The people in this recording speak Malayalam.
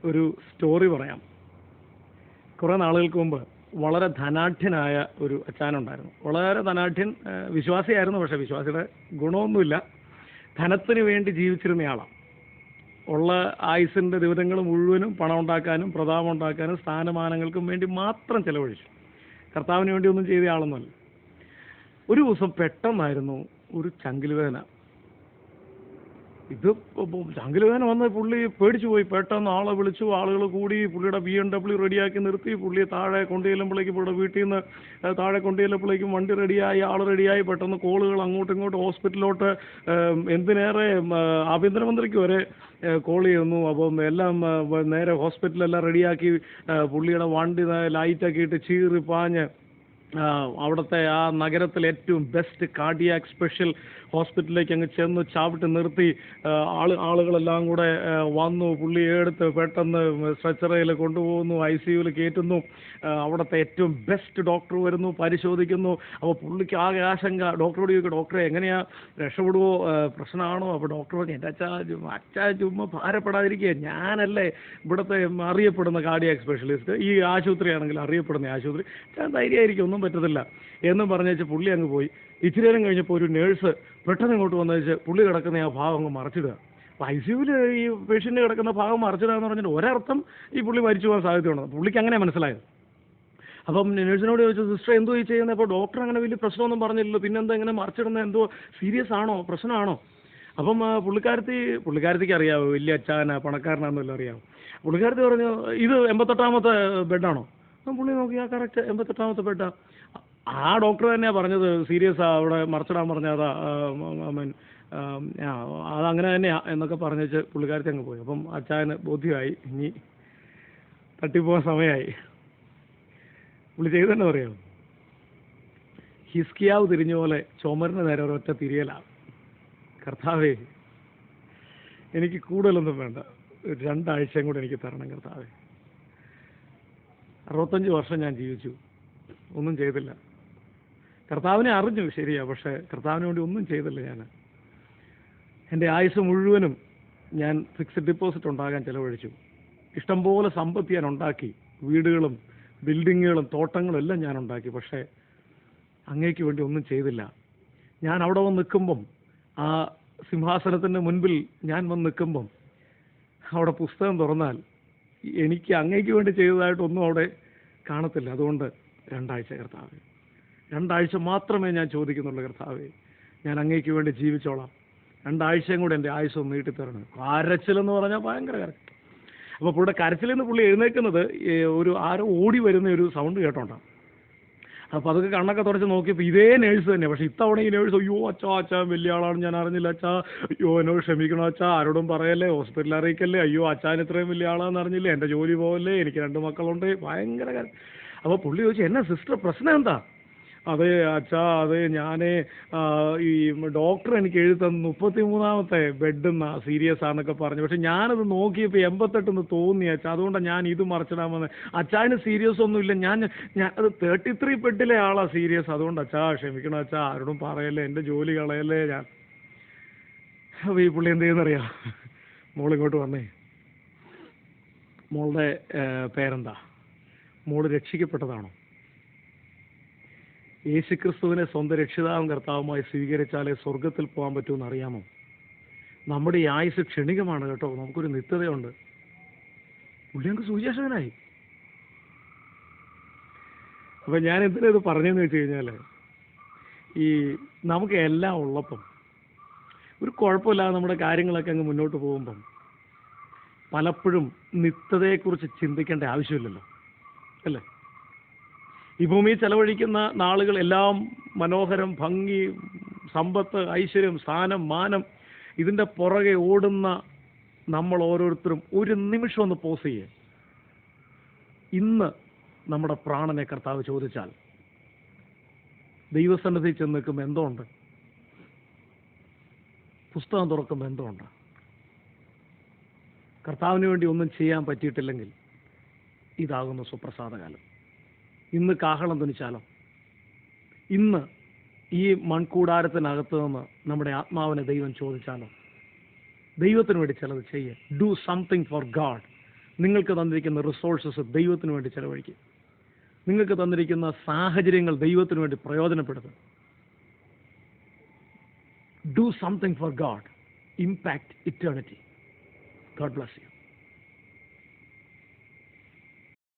ഒരു സ്റ്റോറി പറയാം. കുറേ നാളുകൾക്ക് മുമ്പ് വളരെ ധനാഢ്യനായ ഒരു അച്ചാനുണ്ടായിരുന്നു. വളരെ ധനാഢ്യൻ, വിശ്വാസിയായിരുന്നു. പക്ഷേ വിശ്വാസിയുടെ ഗുണമൊന്നുമില്ല. ധനത്തിന് വേണ്ടി ജീവിച്ചിരുന്നയാളാണ്. ഉള്ള ആയുസിൻ്റെ ദിവസങ്ങൾ മുഴുവനും പണം ഉണ്ടാക്കാനും പ്രതാപം ഉണ്ടാക്കാനും സ്ഥാനമാനങ്ങൾക്കും വേണ്ടി മാത്രം ചെലവഴിച്ചു. കർത്താവിന് വേണ്ടി ഒന്നും ചെയ്ത ആളൊന്നുമല്ല. ഒരു ദിവസം പെട്ടെന്നായിരുന്നു ഒരു ചങ്കില് വേദന. ഇത് ചങ്കില് വേദന വന്ന് പുള്ളി പേടിച്ചു പോയി. പെട്ടെന്ന് ആളെ വിളിച്ചു. ആളുകൾ കൂടി പുള്ളിയുടെ BMW റെഡിയാക്കി നിർത്തി. പുള്ളിയെ താഴെ കൊണ്ടുചെല്ലുമ്പോഴേക്കും പുള്ളിയുടെ വീട്ടിൽ നിന്ന് താഴെ കൊണ്ടുചെല്ലുമ്പോഴേക്കും വണ്ടി റെഡിയായി, ആൾ റെഡിയായി. പെട്ടെന്ന് കോളുകൾ അങ്ങോട്ടും ഇങ്ങോട്ടും ഹോസ്പിറ്റലിലോട്ട്. എന്തിനേറെ ആഭ്യന്തരമന്ത്രിക്ക് വരെ കോൾ ചെയ്യുന്നു. അപ്പം എല്ലാം നേരെ ഹോസ്പിറ്റലെല്ലാം റെഡിയാക്കി പുള്ളിയുടെ വണ്ടി ലൈറ്റൊക്കെ ഇട്ട് ചീറി പാഞ്ഞ് അവിടുത്തെ ആ നഗരത്തിലെ ഏറ്റവും ബെസ്റ്റ് കാർഡിയാക് സ്പെഷ്യൽ ഹോസ്പിറ്റലിലേക്ക് അങ്ങ് ചെന്ന് ചാവിട്ട് നിർത്തി. ആളുകളെല്ലാം കൂടെ വന്നു. പുള്ളിയെ എടുത്ത് പെട്ടെന്ന് സ്ട്രെച്ചറിൽ കൊണ്ടുപോകുന്നു, ICUവിൽ കയറ്റുന്നു. അവിടുത്തെ ഏറ്റവും ബെസ്റ്റ് ഡോക്ടർ വരുന്നു, പരിശോധിക്കുന്നു. അപ്പോൾ പുള്ളിക്ക് ആകെ ആശങ്ക. ഡോക്ടറോട് ചോദിക്കും, ഡോക്ടറെ എങ്ങനെയാ, രക്ഷപ്പെടുവോ, പ്രശ്നമാണോ? അപ്പോൾ ഡോക്ടർ പറഞ്ഞു, എൻ്റെ അച്ഛാ ചുമ്മാ ഭാരപ്പെടാതിരിക്കുക, ഞാനല്ലേ ഇവിടുത്തെ അറിയപ്പെടുന്ന കാർഡിയാക് സ്പെഷ്യലിസ്റ്റ്, ഈ ആശുപത്രിയാണെങ്കിൽ അറിയപ്പെടുന്ന ആശുപത്രി, ഞാൻ ധൈര്യമായിരിക്കും, ഒന്നും പറ്റത്തില്ല എന്നും പറഞ്ഞേച്ച് പുള്ളി അങ്ങ് പോയി. ഇച്ചിരി നേരം കഴിഞ്ഞപ്പോൾ ഒരു നേഴ്സ് പെട്ടെന്ന് ഇങ്ങോട്ട് വന്നേച്ച് പുള്ളി കിടക്കുന്ന ആ ഭാഗം അങ്ങ് മറച്ചിടുക. അപ്പോൾ ICUവിൽ ഈ പേഷ്യൻ്റ് കിടക്കുന്ന ഭാഗം മറച്ചിടുക എന്ന് പറഞ്ഞിട്ട് ഒരർത്ഥം ഈ പുള്ളി മരിച്ചു പോകാൻ സാധ്യതയുണ്ട്. പുള്ളിക്ക് അങ്ങനെ മനസ്സിലായത്. അപ്പം നേഴ്സിനോട് ചോദിച്ചു, സിസ്റ്റർ എന്തോ ഈ ചെയ്യുന്നത്? അപ്പോൾ ഡോക്ടർ അങ്ങനെ വലിയ പ്രശ്നമൊന്നും പറഞ്ഞില്ലല്ലോ, പിന്നെന്താ ഇങ്ങനെ മറച്ചിടുന്നത്, എന്തോ സീരിയസ് ആണോ, പ്രശ്നമാണോ? അപ്പം പുള്ളിക്കാരത്തിക്ക് അറിയാവോ വലിയ അച്ഛാന പണക്കാരനാണെന്നല്ലോ അറിയാമോ. പുള്ളിക്കാരത്തി പറഞ്ഞു, ഇത് 88ാമത്തെ ബെഡാണോ? അപ്പം പുള്ളി നോക്കി, ആ കറക്റ്റ് 88ാമത്തെ ബെഡാ. ആ ഡോക്ടർ തന്നെയാണ് പറഞ്ഞത് സീരിയസാ, അവിടെ മറച്ചിടാൻ പറഞ്ഞതാ, അതങ്ങനെ തന്നെയാ എന്നൊക്കെ പറഞ്ഞേച്ച് പുള്ളിക്കാരത്തി അങ്ങ് പോയി. അപ്പം അച്ഛന് ബോധ്യമായി, ഇനി തട്ടിപ്പോകാൻ സമയമായി. പുള്ളി ചെയ്തെന്നെ പറയാമോ, ഹിസ്കിയാവ് തിരിഞ്ഞ പോലെ ചുമരിന് നേരെ ഒരൊറ്റ തിരിയലാണ്. കർത്താവേ, എനിക്ക് കൂടുതലൊന്നും വേണ്ട, 2 ആഴ്ചയും കൂടെ എനിക്ക് തരണം കർത്താവേ. 65 വർഷം ഞാൻ ജീവിച്ചു, ഒന്നും ചെയ്തില്ല. കർത്താവിനെ അറിഞ്ഞു, ശരിയാ, പക്ഷേ കർത്താവിന് വേണ്ടി ഒന്നും ചെയ്തില്ല. ഞാൻ എൻ്റെ ആയുസ് മുഴുവനും ഞാൻ ഫിക്സഡ് ഡിപ്പോസിറ്റ് ഉണ്ടാകാൻ ചിലവഴിച്ചു. ഇഷ്ടംപോലെ സമ്പത്ത് ഞാൻ ഉണ്ടാക്കി, വീടുകളും ബിൽഡിങ്ങുകളും തോട്ടങ്ങളും എല്ലാം ഞാൻ ഉണ്ടാക്കി. പക്ഷേ അങ്ങേക്ക് വേണ്ടി ഒന്നും ചെയ്തില്ല. ഞാൻ അവിടെ വന്ന് നിൽക്കുമ്പം, ആ സിംഹാസനത്തിൻ്റെ മുൻപിൽ ഞാൻ വന്ന് നിൽക്കുമ്പം, അവിടെ പുസ്തകം തുറന്നാൽ എനിക്ക് അങ്ങേക്ക് വേണ്ടി ചെയ്തതായിട്ടൊന്നും അവിടെ കാണത്തില്ല. അതുകൊണ്ട് 2 ആഴ്ച കർത്താവേ, 2 ആഴ്ച മാത്രമേ ഞാൻ ചോദിക്കുന്നുള്ളൂ കർത്താവേ. ഞാൻ അങ്ങേക്ക് വേണ്ടി ജീവിച്ചോളാം. 2 ആഴ്ചയും കൂടെ എൻ്റെ ആയുസ് ഒന്ന് നീട്ടിത്തരണം. കരച്ചിലെന്ന് പറഞ്ഞാൽ ഭയങ്കര കരച്ചിൽ. അപ്പോൾ പുള്ളിയുടെ കരച്ചിൽ നിന്ന് പുള്ളി എഴുന്നേൽക്കുന്നത് ഒരു ആരോ ഓടി വരുന്ന ഒരു സൗണ്ട് കേട്ടോണ്ടാണ്. അപ്പോൾ അതൊക്കെ കണ്ണൊക്കെ തുടച്ച് നോക്കിയപ്പോൾ ഇതേ നേഴ്സ് തന്നെ. പക്ഷേ ഇത്തവണ ഈ നേഴ്സ്, അയ്യോ അച്ഛാ വലിയ ആളാണ്, ഞാൻ അറിഞ്ഞില്ല അച്ഛാ, അയ്യോ എന്നോട് ക്ഷമിക്കണം അച്ഛാ, ആരോടും പറയല്ലേ, ഹോസ്പിറ്റലിൽ അറിയിക്കല്ലേ, അയ്യോ അച്ഛൻ ഇത്രയും വലിയ ആളാണെന്ന് അറിഞ്ഞില്ലേ, എൻ്റെ ജോലി പോകല്ലേ, എനിക്ക് 2 മക്കളുണ്ട്, ഭയങ്കര കാര്യം. അപ്പോൾ പുള്ളി ചോദിച്ചു, എന്നാ സിസ്റ്റർ പ്രശ്നം എന്താ? അതെ അച്ഛാ, അതെ ഞാൻ ഈ ഡോക്ടർ എനിക്ക് എഴുതി തന്നു 33ാമത്തെ ബെഡെന്നാ, സീരിയസ് ആണെന്നൊക്കെ പറഞ്ഞു. പക്ഷെ ഞാനത് നോക്കിയപ്പോൾ 88 തോന്നി അച്ഛാ, അതുകൊണ്ടാണ് ഞാൻ ഇത് മറച്ചിടാമെന്ന്. അച്ഛന് സീരിയസ് ഒന്നുമില്ല, ഞാൻ അത് 33 ബെഡിലെ ആളാ സീരിയസ്, അതുകൊണ്ട് അച്ഛാ ക്ഷമിക്കണം അച്ഛാ, ആരോടും പറയല്ലേ, എൻ്റെ ജോലി കളയല്ലേ. ഞാൻ അപ്പോൾ ഈ പുള്ളി എന്ത് ചെയ്യുന്നറിയാം, മോളിങ്ങോട്ട് വന്നേ, മോളുടെ പേരെന്താ, മോള് രക്ഷിക്കപ്പെട്ടതാണോ? യേശുക്രിസ്തുവിനെ സ്വന്തം രക്ഷിതാവും കർത്താവുമായി സ്വീകരിച്ചാലേ സ്വർഗത്തിൽ പോകാൻ പറ്റുമെന്ന് അറിയാമോ? നമ്മുടെ ഈ ആയുസ് ക്ഷണികമാണ് കേട്ടോ, നമുക്കൊരു നിത്യതയുണ്ട്. പുള്ളി ഞങ്ങൾക്ക് സുവിശേഷകനായി. അപ്പം ഞാൻ എന്തിനാ ഇത് പറഞ്ഞതെന്ന് വെച്ച് കഴിഞ്ഞാൽ, ഈ നമുക്ക് എല്ലാം ഉള്ളപ്പം, ഒരു കുഴപ്പമില്ലാതെ നമ്മുടെ കാര്യങ്ങളൊക്കെ അങ്ങ് മുന്നോട്ട് പോകുമ്പം പലപ്പോഴും നിത്യതയെക്കുറിച്ച് ചിന്തിക്കേണ്ട ആവശ്യമില്ലല്ലോ, അല്ലേ? ഈ ഭൂമിയിൽ ചെലവഴിക്കുന്ന നാളുകൾ എല്ലാം മനോഹരം, ഭംഗി, സമ്പത്ത്, ഐശ്വര്യം, സ്ഥാനം, മാനം, ഇതിൻ്റെ പുറകെ ഓടുന്ന നമ്മൾ ഓരോരുത്തരും ഒരു നിമിഷം ഒന്ന് പോസ് ചെയ്യേ. ഇന്ന് നമ്മുടെ പ്രാണനെ കർത്താവ് ചോദിച്ചാൽ ദൈവസന്നിധി ചെന്ന് നിൽക്കുമ്പോൾ എന്തോ ഉണ്ട്, പുസ്തകം തുറക്കുമ്പോൾ എന്തോ ഉണ്ട്. കർത്താവിന് വേണ്ടി ഒന്നും ചെയ്യാൻ പറ്റിയിട്ടില്ലെങ്കിൽ ഇതാകുന്നു സുപ്രസാദകാലം. ഇന്ന് കാഹളം തുനിച്ചാലോ? ഇന്ന് ഈ മൺകൂടാരത്തിനകത്ത് നിന്ന് നമ്മുടെ ആത്മാവിനെ ദൈവം ചോദിച്ചാലോ? ദൈവത്തിന് വേണ്ടി ചിലത് ചെയ്യേ. Do something for God. നിങ്ങൾക്ക് തന്നിരിക്കുന്ന റിസോഴ്സസ് ദൈവത്തിന് വേണ്ടി ചെലവഴിക്കുക. നിങ്ങൾക്ക് തന്നിരിക്കുന്ന സാഹചര്യങ്ങൾ ദൈവത്തിന് വേണ്ടി പ്രയോജനപ്പെടുത്തുക. Do something for God. Impact eternity. God bless you.